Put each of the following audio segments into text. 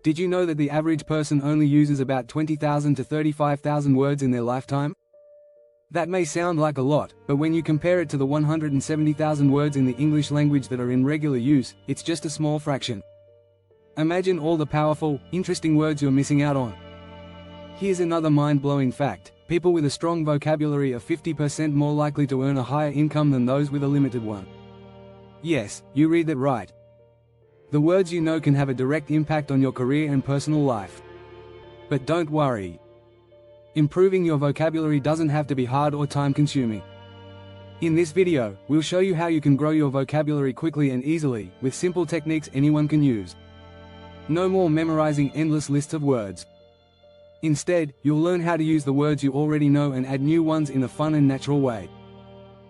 Did you know that the average person only uses about 20,000 to 35,000 words in their lifetime? That may sound like a lot, but when you compare it to the 170,000 words in the English language that are in regular use, it's just a small fraction. Imagine all the powerful, interesting words you're missing out on. Here's another mind-blowing fact. People with a strong vocabulary are 50% more likely to earn a higher income than those with a limited one. Yes, you read that right. The words you know can have a direct impact on your career and personal life. But don't worry. Improving your vocabulary doesn't have to be hard or time-consuming. In this video, we'll show you how you can grow your vocabulary quickly and easily, with simple techniques anyone can use. No more memorizing endless lists of words. Instead, you'll learn how to use the words you already know and add new ones in a fun and natural way.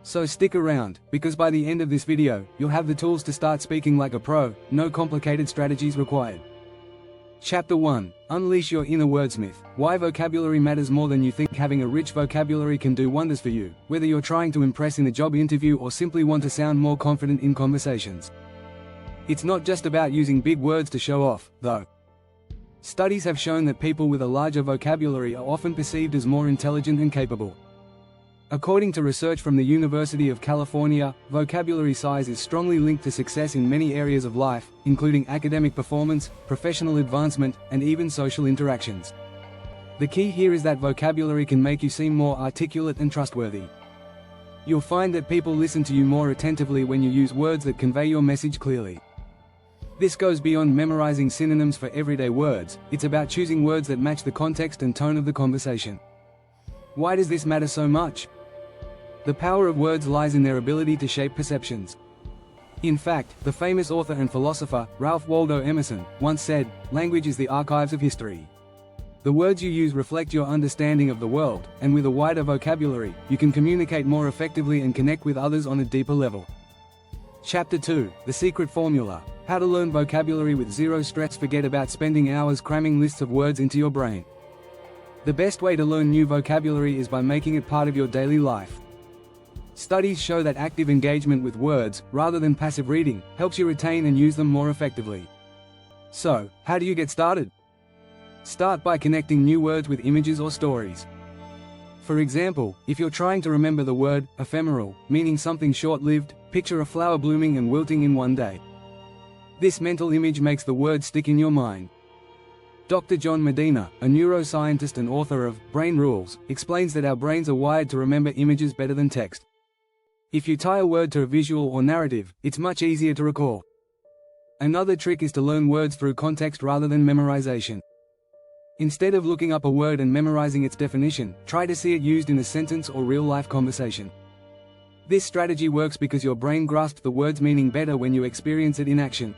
So stick around, because by the end of this video, you'll have the tools to start speaking like a pro, no complicated strategies required. Chapter 1. Unleash your inner wordsmith. Why vocabulary matters more than you think. Having a rich vocabulary can do wonders for you, whether you're trying to impress in a job interview or simply want to sound more confident in conversations. It's not just about using big words to show off, though. Studies have shown that people with a larger vocabulary are often perceived as more intelligent and capable. According to research from the University of California, vocabulary size is strongly linked to success in many areas of life, including academic performance, professional advancement, and even social interactions. The key here is that vocabulary can make you seem more articulate and trustworthy. You'll find that people listen to you more attentively when you use words that convey your message clearly. This goes beyond memorizing synonyms for everyday words. It's about choosing words that match the context and tone of the conversation. Why does this matter so much? The power of words lies in their ability to shape perceptions. In fact, the famous author and philosopher, Ralph Waldo Emerson, once said, "Language is the archives of history." The words you use reflect your understanding of the world, and with a wider vocabulary, you can communicate more effectively and connect with others on a deeper level. Chapter 2. The Secret Formula. How to learn vocabulary with zero stress. Forget about spending hours cramming lists of words into your brain. The best way to learn new vocabulary is by making it part of your daily life. Studies show that active engagement with words, rather than passive reading, helps you retain and use them more effectively. So, how do you get started? Start by connecting new words with images or stories. For example, if you're trying to remember the word ephemeral, meaning something short-lived, picture a flower blooming and wilting in one day. This mental image makes the word stick in your mind. Dr. John Medina, a neuroscientist and author of Brain Rules, explains that our brains are wired to remember images better than text. If you tie a word to a visual or narrative, it's much easier to recall. Another trick is to learn words through context rather than memorization. Instead of looking up a word and memorizing its definition, try to see it used in a sentence or real-life conversation. This strategy works because your brain grasps the word's meaning better when you experience it in action.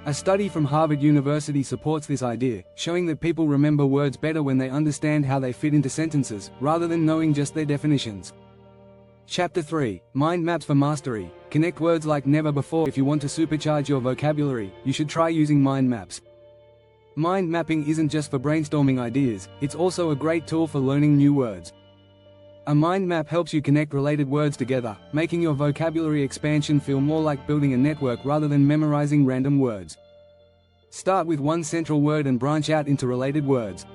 A study from Harvard University supports this idea, showing that people remember words better when they understand how they fit into sentences, rather than knowing just their definitions. Chapter 3. Mind Maps for Mastery. Connect words like never before. If you want to supercharge your vocabulary, you should try using mind maps. Mind mapping isn't just for brainstorming ideas, it's also a great tool for learning new words. A mind map helps you connect related words together, making your vocabulary expansion feel more like building a network rather than memorizing random words. Start with one central word and branch out into related words.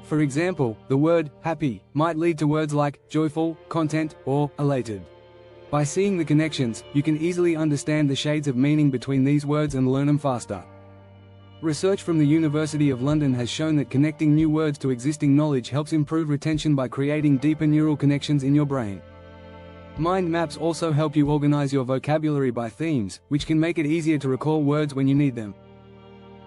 For example, the word happy might lead to words like joyful, content, or elated. By seeing the connections, you can easily understand the shades of meaning between these words and learn them faster. Research from the University of London has shown that connecting new words to existing knowledge helps improve retention by creating deeper neural connections in your brain. Mind maps also help you organize your vocabulary by themes, which can make it easier to recall words when you need them.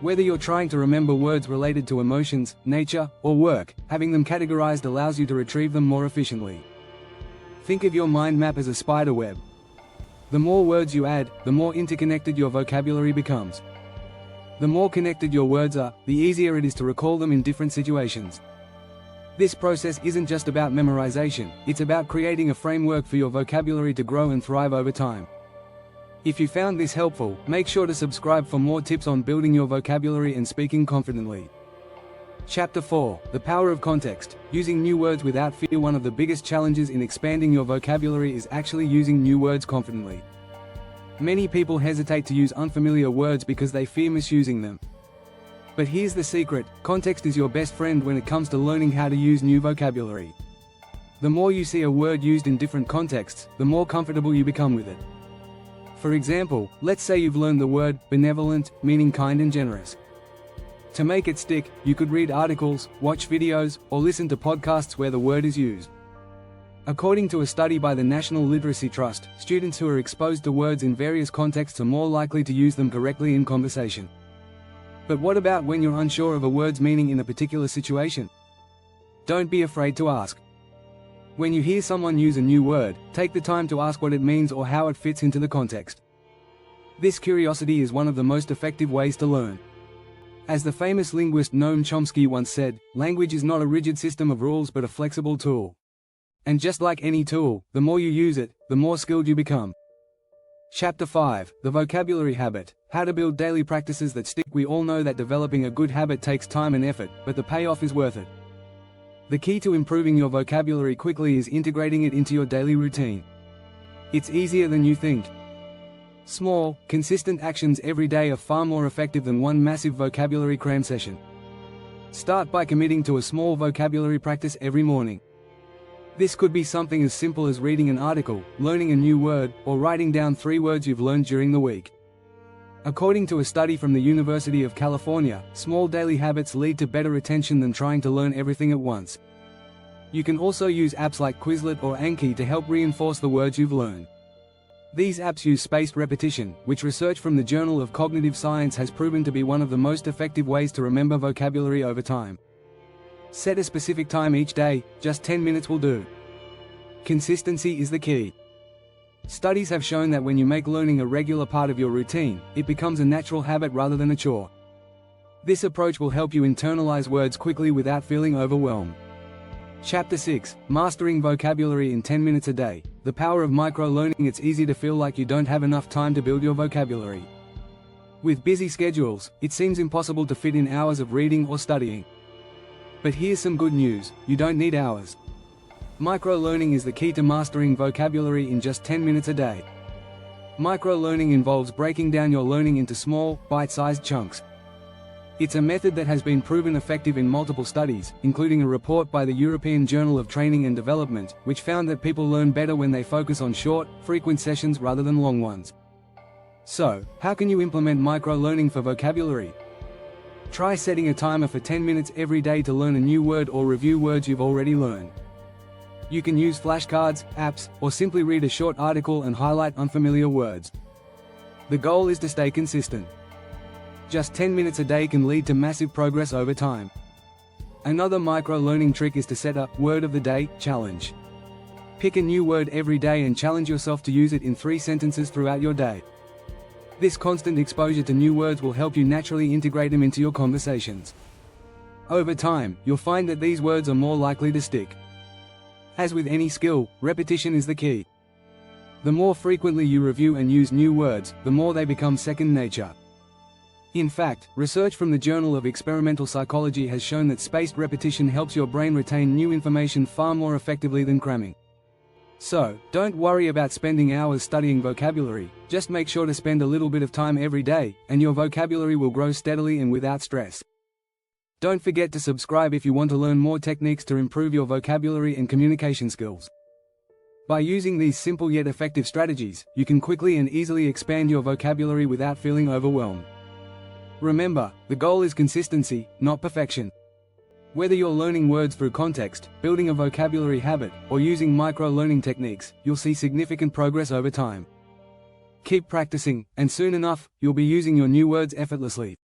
Whether you're trying to remember words related to emotions, nature, or work, having them categorized allows you to retrieve them more efficiently. Think of your mind map as a spider web. The more words you add, the more interconnected your vocabulary becomes. The more connected your words are, the easier it is to recall them in different situations. This process isn't just about memorization, it's about creating a framework for your vocabulary to grow and thrive over time. If you found this helpful, make sure to subscribe for more tips on building your vocabulary and speaking confidently. Chapter 4. The Power of Context. Using new words without fear. One of the biggest challenges in expanding your vocabulary is actually using new words confidently. Many people hesitate to use unfamiliar words because they fear misusing them. But here's the secret: context is your best friend when it comes to learning how to use new vocabulary. The more you see a word used in different contexts, the more comfortable you become with it. For example, let's say you've learned the word benevolent, meaning kind and generous. To make it stick, you could read articles, watch videos, or listen to podcasts where the word is used. According to a study by the National Literacy Trust, students who are exposed to words in various contexts are more likely to use them correctly in conversation. But what about when you're unsure of a word's meaning in a particular situation? Don't be afraid to ask. When you hear someone use a new word, take the time to ask what it means or how it fits into the context. This curiosity is one of the most effective ways to learn. As the famous linguist Noam Chomsky once said, language is not a rigid system of rules but a flexible tool. And just like any tool, the more you use it, the more skilled you become. Chapter 5: The Vocabulary Habit. How to build daily practices that stick. We all know that developing a good habit takes time and effort, but the payoff is worth it. The key to improving your vocabulary quickly is integrating it into your daily routine. It's easier than you think. Small, consistent actions every day are far more effective than one massive vocabulary cram session. Start by committing to a small vocabulary practice every morning. This could be something as simple as reading an article, learning a new word, or writing down 3 words you've learned during the week. According to a study from the University of California, small daily habits lead to better retention than trying to learn everything at once. You can also use apps like Quizlet or Anki to help reinforce the words you've learned. These apps use spaced repetition, which research from the Journal of Cognitive Science has proven to be one of the most effective ways to remember vocabulary over time. Set a specific time each day, just 10 minutes will do. Consistency is the key. Studies have shown that when you make learning a regular part of your routine, it becomes a natural habit rather than a chore. This approach will help you internalize words quickly without feeling overwhelmed. Chapter 6: Mastering Vocabulary in 10 minutes a day. The power of micro-learning. It's easy to feel like you don't have enough time to build your vocabulary. With busy schedules, it seems impossible to fit in hours of reading or studying. But here's some good news: you don't need hours. Micro-learning is the key to mastering vocabulary in just 10 minutes a day. Micro-learning involves breaking down your learning into small, bite-sized chunks. It's a method that has been proven effective in multiple studies, including a report by the European Journal of Training and Development, which found that people learn better when they focus on short, frequent sessions rather than long ones. So, how can you implement micro-learning for vocabulary? Try setting a timer for 10 minutes every day to learn a new word or review words you've already learned. You can use flashcards, apps, or simply read a short article and highlight unfamiliar words. The goal is to stay consistent. Just 10 minutes a day can lead to massive progress over time. Another micro-learning trick is to set a Word of the Day challenge. Pick a new word every day and challenge yourself to use it in 3 sentences throughout your day. This constant exposure to new words will help you naturally integrate them into your conversations. Over time, you'll find that these words are more likely to stick. As with any skill, repetition is the key. The more frequently you review and use new words, the more they become second nature. In fact, research from the Journal of Experimental Psychology has shown that spaced repetition helps your brain retain new information far more effectively than cramming. So, don't worry about spending hours studying vocabulary, just make sure to spend a little bit of time every day, and your vocabulary will grow steadily and without stress. Don't forget to subscribe if you want to learn more techniques to improve your vocabulary and communication skills. By using these simple yet effective strategies, you can quickly and easily expand your vocabulary without feeling overwhelmed. Remember, the goal is consistency, not perfection. Whether you're learning words through context, building a vocabulary habit, or using micro-learning techniques, you'll see significant progress over time. Keep practicing, and soon enough, you'll be using your new words effortlessly.